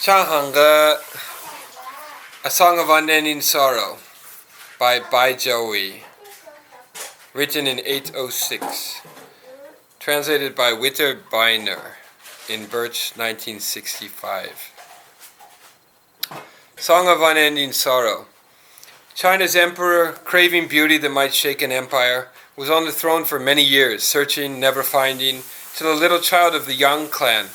Chang, A Song of Unending Sorrow by Juyi, written in 806, translated by Witter, Bynner in Birch, 1965. Song of Unending Sorrow. China's emperor, craving beauty that might shake an empire, was on the throne for many years, searching, never finding, till a little child of the Yang clan,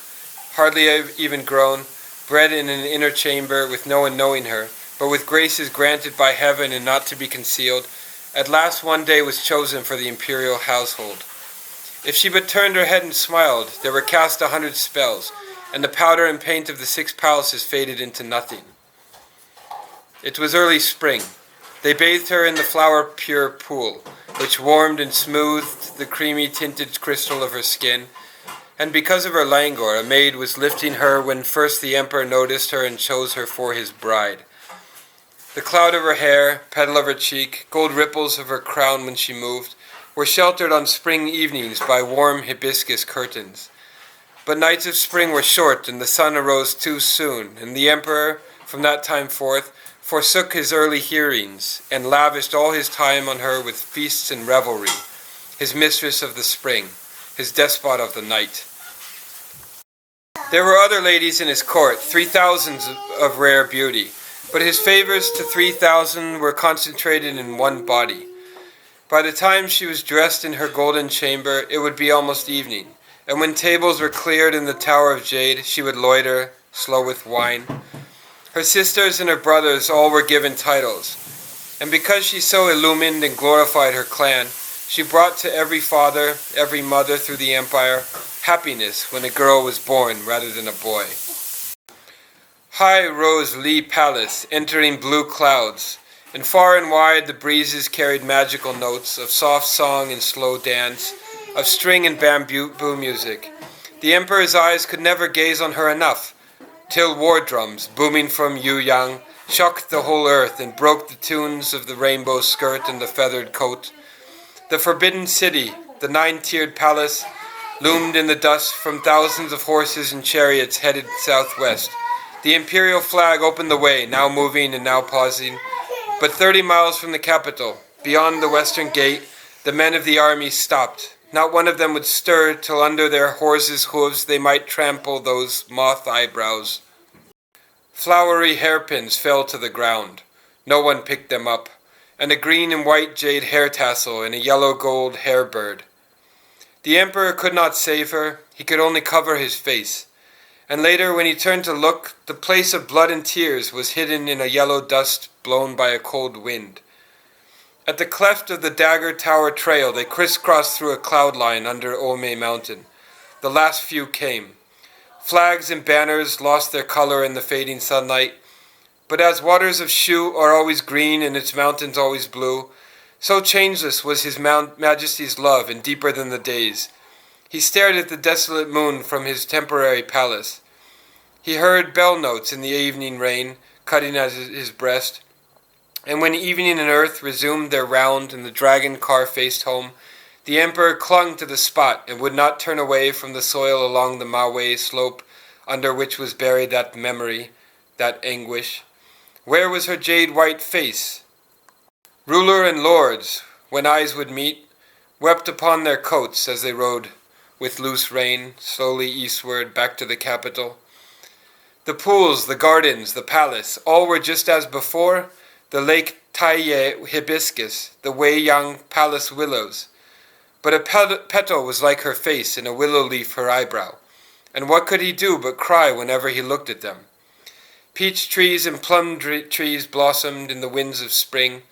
hardly even grown, bred in an inner chamber with no one knowing her, but with graces granted by heaven and not to be concealed, at last one day was chosen for the imperial household. If she but turned her head and smiled, there were cast 100 spells, and the powder and paint of the 6 palaces faded into nothing. It was early spring. They bathed her in the flower-pure pool, which warmed and smoothed the creamy-tinted crystal of her skin, and because of her languor, a maid was lifting her when first the emperor noticed her and chose her for his bride. The cloud of her hair, petal of her cheek, gold ripples of her crown when she moved, were sheltered on spring evenings by warm hibiscus curtains. But nights of spring were short, and the sun arose too soon, and the emperor, from that time forth, forsook his early hearings, and lavished all his time on her with feasts and revelry, his mistress of the spring, his despot of the night. There were other ladies in his court, 3,000 of rare beauty, but his favors to 3,000 were concentrated in one body. By the time she was dressed in her golden chamber, it would be almost evening, and when tables were cleared in the tower of jade, she would loiter, slow with wine. Her sisters and her brothers all were given titles, and because she so illumined and glorified her clan, she brought to every father, every mother through the empire, happiness when a girl was born rather than a boy. High rose Li Palace, entering blue clouds, and far and wide the breezes carried magical notes of soft song and slow dance, of string and bamboo music. The emperor's eyes could never gaze on her enough, till war drums, booming from Yueyang, shocked the whole earth and broke the tunes of the rainbow skirt and the feathered coat. The forbidden city, the 9-tiered palace, loomed in the dust from thousands of horses and chariots headed southwest. The imperial flag opened the way, now moving and now pausing. But 30 miles from the capital, beyond the western gate, the men of the army stopped. Not one of them would stir till under their horses' hooves they might trample those moth eyebrows. Flowery hairpins fell to the ground. No one picked them up, and a green and white jade hair tassel and a yellow-gold hairbird. The emperor could not save her, he could only cover his face. And later, when he turned to look, the place of blood and tears was hidden in a yellow dust blown by a cold wind. At the cleft of the Dagger Tower Trail, they crisscrossed through a cloud line under Ome Mountain. The last few came. Flags and banners lost their color in the fading sunlight, but as waters of Shu are always green and its mountains always blue, so changeless was his Majesty's love and deeper than the days. He stared at the desolate moon from his temporary palace. He heard bell notes in the evening rain, cutting at his breast, and when evening and earth resumed their round and the dragon car faced home, the emperor clung to the spot and would not turn away from the soil along the Mawei slope under which was buried that memory, that anguish. Where was her jade-white face? Ruler and lords, when eyes would meet, wept upon their coats as they rode with loose rein slowly eastward back to the capital. The pools, the gardens, the palace, all were just as before, the Lake Taiye hibiscus, the Weiyang palace willows. But a petal was like her face and a willow leaf her eyebrow, and what could he do but cry whenever he looked at them? Peach trees and plum trees blossomed in the winds of spring.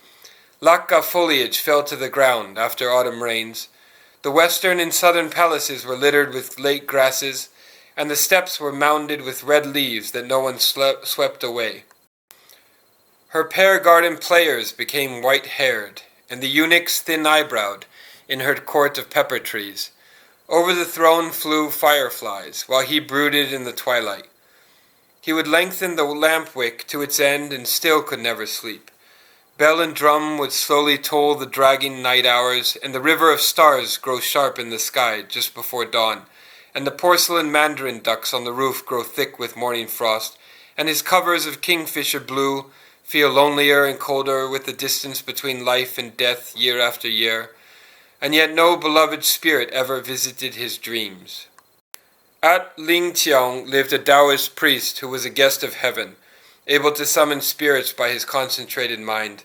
Lacca foliage fell to the ground after autumn rains. The western and southern palaces were littered with late grasses, and the steps were mounded with red leaves that no one swept away. Her pear garden players became white-haired, and the eunuchs thin-eyebrowed in her court of pepper trees. Over the throne flew fireflies, while he brooded in the twilight. He would lengthen the lamp wick to its end and still could never sleep. Bell and drum would slowly toll the dragging night hours, and the river of stars grow sharp in the sky just before dawn, and the porcelain mandarin ducks on the roof grow thick with morning frost, and his covers of kingfisher blue feel lonelier and colder with the distance between life and death year after year, and yet no beloved spirit ever visited his dreams. At Lingqiang lived a Taoist priest who was a guest of heaven, able to summon spirits by his concentrated mind,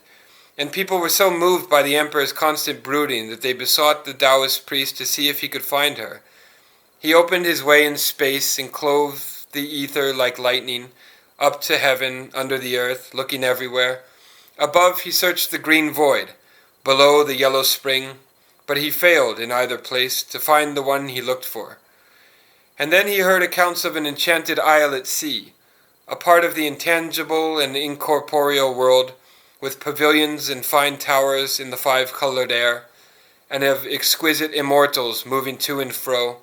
and people were so moved by the emperor's constant brooding that they besought the Taoist priest to see if he could find her. He opened his way in space and clove the ether like lightning, up to heaven, under the earth, looking everywhere. Above he searched the green void, below the yellow spring, but he failed in either place to find the one he looked for. And then he heard accounts of an enchanted isle at sea, a part of the intangible and incorporeal world, with pavilions and fine towers in the five-colored air, and of exquisite immortals moving to and fro,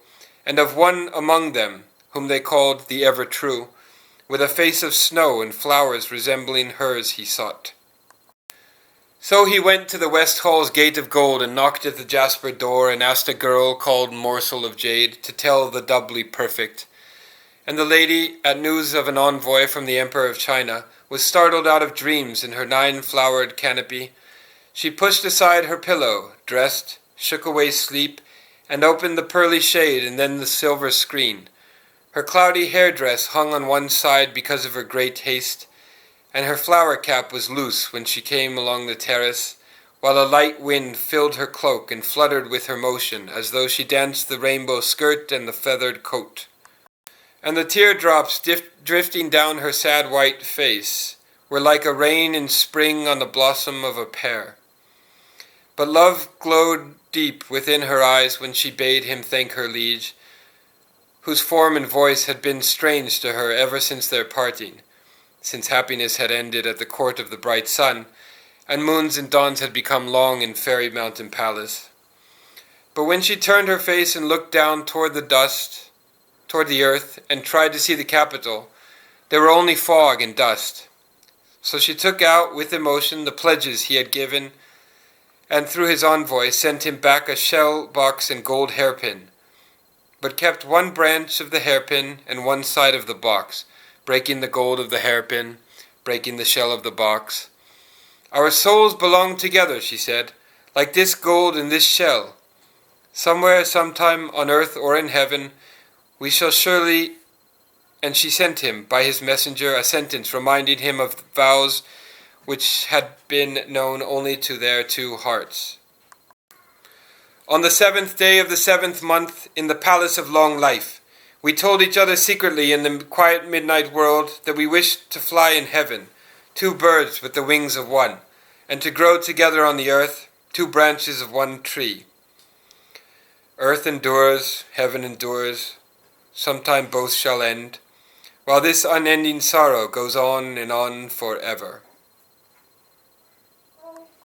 and of one among them, whom they called the Ever-True, with a face of snow and flowers resembling hers he sought. So he went to the West Hall's gate of gold and knocked at the jasper door and asked a girl called Morsel of Jade to tell the doubly perfect. And the lady, at news of an envoy from the Emperor of China, was startled out of dreams in her 9-flowered canopy. She pushed aside her pillow, dressed, shook away sleep, and opened the pearly shade and then the silver screen. Her cloudy hair-dress hung on one side because of her great haste, and her flower cap was loose when she came along the terrace, while a light wind filled her cloak and fluttered with her motion, as though she danced the rainbow skirt and the feathered coat. And the teardrops drifting down her sad white face were like a rain in spring on the blossom of a pear. But love glowed deep within her eyes when she bade him thank her liege, whose form and voice had been strange to her ever since their parting, since happiness had ended at the court of the bright sun, and moons and dawns had become long in fairy mountain palace. But when she turned her face and looked down toward the earth, and tried to see the capital, there were only fog and dust. So she took out with emotion the pledges he had given, and through his envoy sent him back a shell box and gold hairpin, but kept one branch of the hairpin and one side of the box, breaking the gold of the hairpin, breaking the shell of the box. Our souls belong together, she said, like this gold and this shell. Somewhere, sometime, on earth or in heaven, we shall surely... And she sent him, by his messenger, a sentence reminding him of the vows which had been known only to their two hearts. On the 7th day of the 7th month, in the palace of long life, we told each other secretly in the quiet midnight world that we wished to fly in heaven, 2 birds with the wings of one, and to grow together on the earth, 2 branches of one tree. Earth endures, heaven endures, sometime both shall end, while this unending sorrow goes on and on forever.